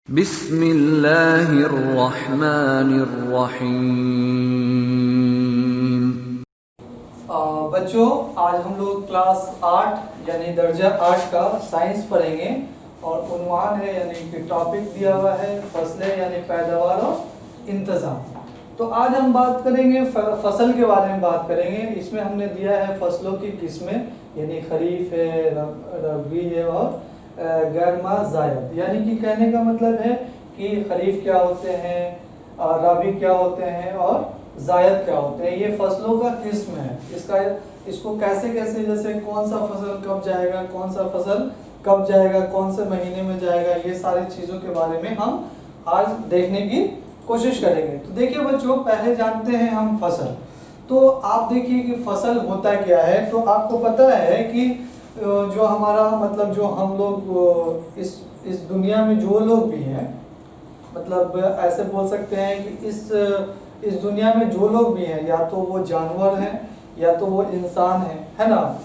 बिस्मिल्लाहिर्रहमानिर्रहीम। बच्चों, आज हम लोग क्लास 8 यानी दर्जा 8 का साइंस पढ़ेंगे और उन्वान है यानी कि टॉपिक दिया हुआ है फसलें यानी पैदावार और इंतज़ाम। तो आज हम बात करेंगे फसल के बारे में बात करेंगे। इसमें हमने दिया है फसलों की किस्में यानी खरीफ है, रबी है और गैरमा जायद। यानी कि कहने का मतलब है कि खरीफ क्या होते हैं, रबी क्या होते हैं और जायद क्या होते हैं। ये फसलों का किस्म है। इसको कैसे कैसे, जैसे कौन सा फसल कब जाएगा, कौन सा फसल कब जाएगा, कौन से महीने में जाएगा, ये सारी चीज़ों के बारे में हम आज देखने की कोशिश करेंगे। तो देखिए बच्चों, पहले जानते हैं हम फसल। तो आप देखिए कि फसल होता क्या है। तो आपको पता है कि जो हमारा मतलब जो हम लोग इस दुनिया में जो लोग भी हैं, मतलब ऐसे बोल सकते हैं कि इस दुनिया में जो लोग भी हैं, या तो वो जानवर हैं या तो वो इंसान है ना।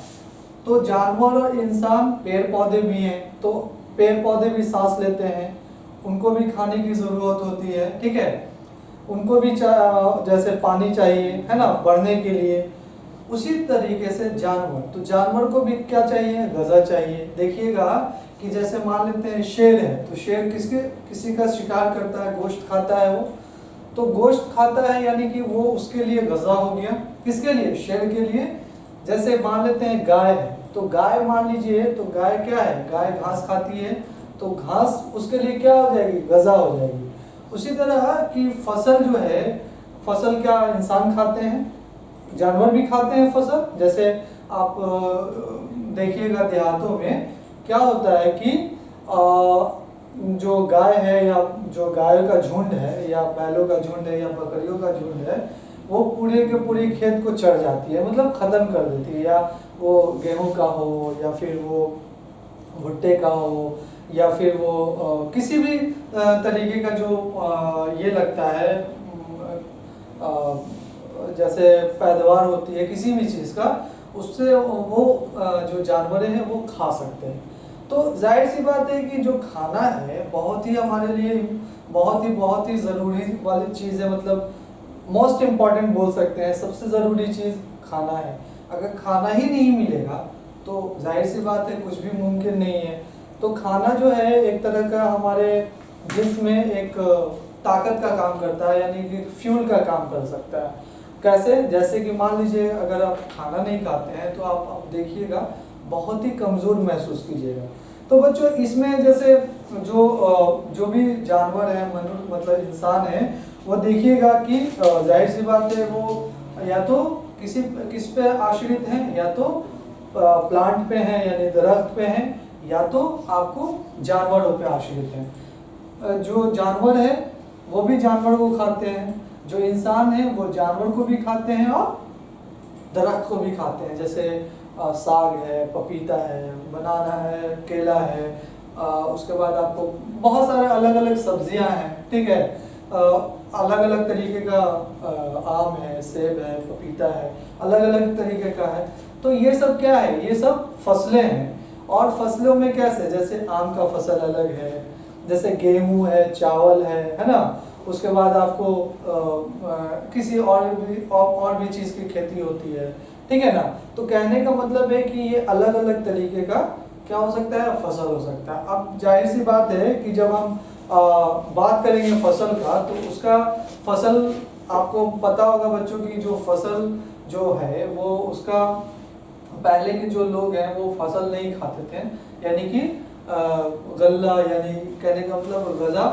तो जानवर और इंसान, पेड़ पौधे भी हैं। तो पेड़ पौधे भी सांस लेते हैं, उनको भी खाने की ज़रूरत होती है, ठीक है। उनको भी जैसे पानी चाहिए है ना बढ़ने के लिए। उसी तरीके से जानवर, तो जानवर को भी क्या चाहिए, ग़िज़ा चाहिए। देखिएगा कि जैसे मान लेते हैं शेर है, तो शेर किसी का शिकार करता है, गोश्त खाता है वो। तो गोश्त खाता है यानी कि वो उसके लिए ग़िज़ा हो गया। किसके लिए, शेर के लिए। जैसे मान लेते हैं गाय है, तो गाय मान लीजिए, तो गाय क्या है, गाय घास खाती है, तो घास उसके लिए क्या हो जाएगी, ग़िज़ा हो जाएगी। उसी तरह कि फसल जो है, फसल क्या इंसान खाते हैं, जानवर भी खाते हैं फसल। जैसे आप देखिएगा देहातों में क्या होता है कि जो गाय है या जो गायों का झुंड है या बैलों का झुंड है या बकरियों का झुंड है, वो पूरे के पूरे खेत को चढ़ जाती है, मतलब ख़त्म कर देती है। या वो गेहूं का हो या फिर वो भुट्टे का हो या फिर वो किसी भी तरीके का जो ये लगता है जैसे पैदावार होती है किसी भी चीज़ का, उससे वो जो जानवर हैं वो खा सकते हैं। तो जाहिर सी बात है कि जो खाना है बहुत ही हमारे लिए बहुत ही ज़रूरी वाली चीज़ है। मतलब मोस्ट इम्पॉर्टेंट बोल सकते हैं, सबसे ज़रूरी चीज़ खाना है। अगर खाना ही नहीं मिलेगा तो जाहिर सी बात है कुछ भी मुमकिन नहीं है। तो खाना जो है एक तरह का हमारे जिस्म में एक ताकत का काम करता है, यानी कि फ्यूल का काम कर सकता है। कैसे, जैसे कि मान लीजिए अगर आप खाना नहीं खाते हैं तो आप देखिएगा बहुत ही कमज़ोर महसूस कीजिएगा। तो बच्चों, इसमें जैसे जो भी जानवर है, मतलब इंसान है, वो देखिएगा कि जाहिर सी बात है वो या तो किस पे आश्रित हैं, या तो प्लांट पे हैं यानी दरख्त पे हैं, या तो आपको जानवरों पे आश्रित हैं। जो जानवर है वो भी जानवर को खाते हैं, जो इंसान है वो जानवर को भी खाते हैं और दरख्त को भी खाते हैं। जैसे साग है, पपीता है, बनाना है, केला है, उसके बाद आपको बहुत सारे अलग अलग सब्जियां हैं, ठीक है। अलग अलग तरीके का आम है, सेब है, पपीता है, अलग अलग तरीके का है। तो ये सब क्या है, ये सब फसलें हैं। और फसलों में कैसे, जैसे आम का फसल अलग है, जैसे गेहूं है, चावल है ना। उसके बाद आपको किसी और भी चीज़ की खेती होती है, ठीक है ना। तो कहने का मतलब है कि ये अलग अलग तरीके का क्या हो सकता है, फसल हो सकता है। अब जाहिर सी बात है कि जब हम बात करेंगे फसल का, तो उसका फसल आपको पता होगा बच्चों की जो फसल जो है वो उसका पहले के जो लोग हैं वो फसल नहीं खाते थे, यानी कि गल्ला, यानी कहने का मतलब ग़िज़ा,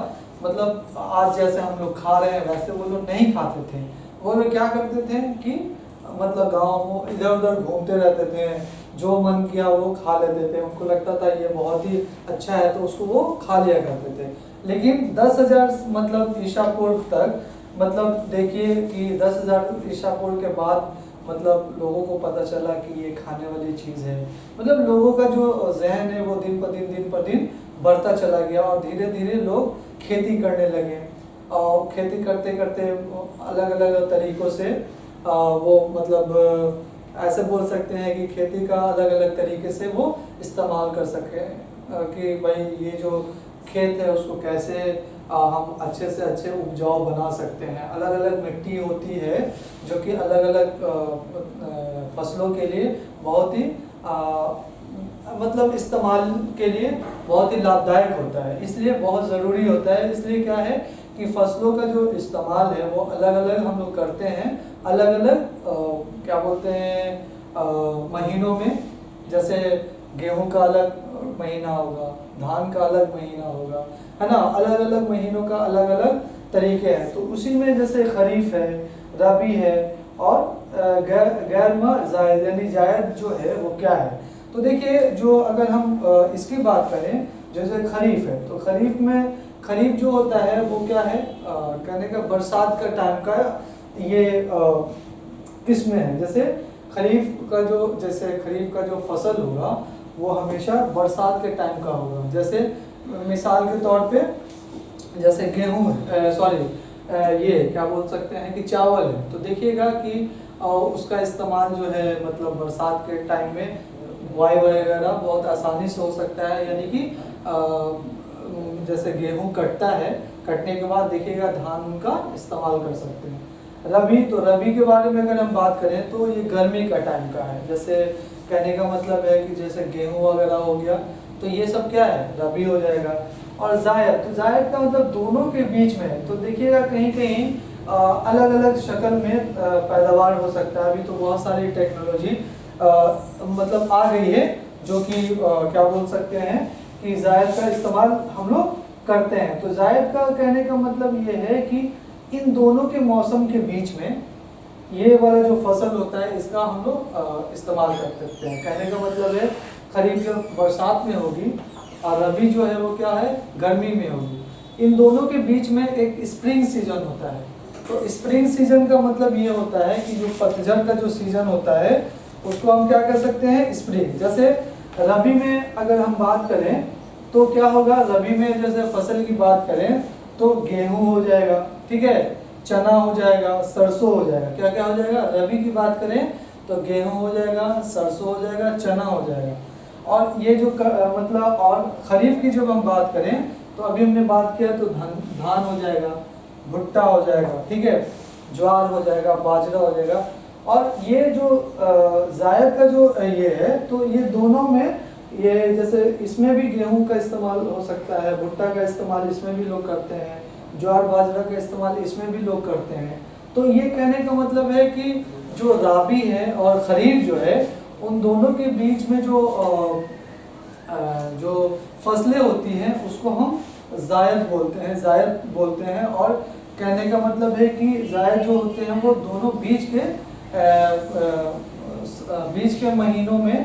मतलब आज जैसे हम लोग खा रहे हैं वैसे वो लोग नहीं खाते थे। वो लोग क्या करते थे कि मतलब गाँव इधर उधर घूमते रहते थे, जो मन किया वो खा लेते थे। उनको लगता था ये बहुत ही अच्छा है तो उसको वो खा लिया करते थे। लेकिन 10,000 मतलब ईसा पूर्व तक, मतलब देखिए कि 10,000 ईसा पूर्व के बाद मतलब लोगों को पता चला कि ये खाने वाली चीज़ है। मतलब लोगों का जो जहन है वो दिन पर दिन बढ़ता चला गया और धीरे धीरे लोग खेती करने लगे। और खेती करते करते अलग अलग तरीक़ों से वो मतलब ऐसे बोल सकते हैं कि खेती का अलग अलग तरीके से वो इस्तेमाल कर सकें कि भाई ये जो खेत है उसको कैसे हम अच्छे से अच्छे उपजाऊ बना सकते हैं। अलग अलग मिट्टी होती है जो कि अलग अलग फसलों के लिए बहुत ही मतलब इस्तेमाल के लिए बहुत ही लाभदायक होता है, इसलिए बहुत ज़रूरी होता है। इसलिए क्या है कि फसलों का जो इस्तेमाल है वो अलग अलग हम लोग करते हैं, अलग अलग क्या बोलते हैं महीनों में। जैसे गेहूं का अलग महीना होगा, धान का अलग महीना होगा, है ना। अलग अलग महीनों का अलग अलग तरीके हैं। तो उसी में जैसे खरीफ है, रबी है और गैर जायद यानी जायद जो है वो क्या है। तो देखिए जो अगर हम इसकी बात करें, जैसे खरीफ है तो खरीफ में खरीफ जो होता है वो क्या है कहने का बरसात का टाइम का ये किस्में है। जैसे खरीफ का जो फसल होगा वो हमेशा बरसात के टाइम का होगा। जैसे मिसाल के तौर पे जैसे गेहूँ ये क्या बोल सकते हैं कि चावल है, तो देखिएगा कि उसका इस्तेमाल जो है मतलब बरसात के टाइम में बुआई वगैरह बहुत आसानी से हो सकता है। यानी कि जैसे गेहूं कटता है, कटने के बाद देखिएगा धान का इस्तेमाल कर सकते हैं। रबी के बारे में अगर हम बात करें तो ये गर्मी का टाइम का है। जैसे कहने का मतलब है कि जैसे गेहूं वगैरह हो गया तो ये सब क्या है रबी हो जाएगा। और जायद का मतलब दोनों के बीच में है। तो देखिएगा कहीं कहीं अलग अलग शक्ल में पैदावार हो सकता है। अभी तो बहुत सारी टेक्नोलॉजी मतलब आ गई है जो कि क्या बोल सकते हैं कि जायद का इस्तेमाल हम लोग करते हैं। तो जायद का कहने का मतलब ये है कि इन दोनों के मौसम के बीच में ये वाला जो फसल होता है इसका हम लोग इस्तेमाल कर सकते हैं। कहने का मतलब है खरीफ जो बरसात में होगी और रबी जो है वो क्या है गर्मी में होगी। इन दोनों के बीच में एक स्प्रिंग सीजन होता है। तो स्प्रिंग सीजन का मतलब ये होता है कि जो पतझड़ का जो सीजन होता है उसको हम क्या कर सकते हैं स्प्रिंग। जैसे रबी में अगर हम बात करें तो क्या होगा, रबी में जैसे फसल की बात करें तो गेहूं हो जाएगा, ठीक है, चना हो जाएगा, सरसों हो जाएगा। क्या क्या हो जाएगा, रबी की बात करें तो गेहूं हो जाएगा, सरसों हो जाएगा, चना हो जाएगा। और ये जो मतलब और खरीफ की जब हम बात करें तो अभी हमने बात किया तो धान हो जाएगा, भुट्टा हो जाएगा, ठीक है, ज्वार हो जाएगा, बाजरा हो जाएगा। और ये जो जायद का जो ये है तो ये दोनों में ये जैसे इसमें भी गेहूं का इस्तेमाल हो सकता है, भुट्टा का इस्तेमाल इसमें भी लोग करते हैं, ज्वार बाजरा का इस्तेमाल इसमें भी लोग करते हैं। तो ये कहने का मतलब है कि जो राबी है और खरीफ जो है उन दोनों के बीच में जो फसलें होती हैं उसको हम जायद बोलते हैं। और कहने का मतलब है कि जायद जो होते हैं वो दोनों बीच के महीनों में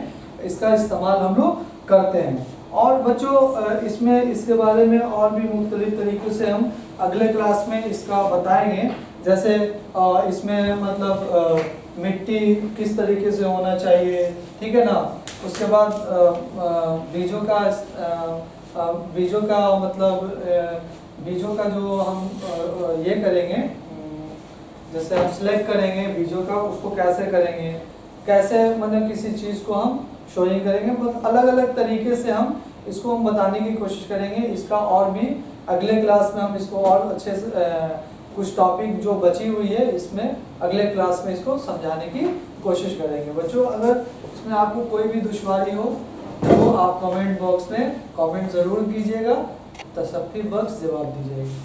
इसका इस्तेमाल हम लोग करते हैं। और बच्चों इसके बारे में और भी मुख्तलिफ तरीक़ों से हम अगले क्लास में इसका बताएंगे। जैसे इसमें मतलब मिट्टी किस तरीके से होना चाहिए, ठीक है ना। उसके बाद बीजों का जो हम ये करेंगे, जैसे हम सिलेक्ट करेंगे बीजों का, उसको कैसे करेंगे, कैसे मतलब किसी चीज़ को हम शोइंग करेंगे। बहुत अलग अलग तरीके से हम इसको हम बताने की कोशिश करेंगे। इसका और भी अगले क्लास में हम इसको और अच्छे से कुछ टॉपिक जो बची हुई है इसमें अगले क्लास में इसको समझाने की कोशिश करेंगे। बच्चों अगर इसमें आपको कोई भी दुश्वारी हो तो आप कमेंट बॉक्स में कमेंट ज़रूर कीजिएगा, तसफ्फी बख्श जवाब दीजिएगा।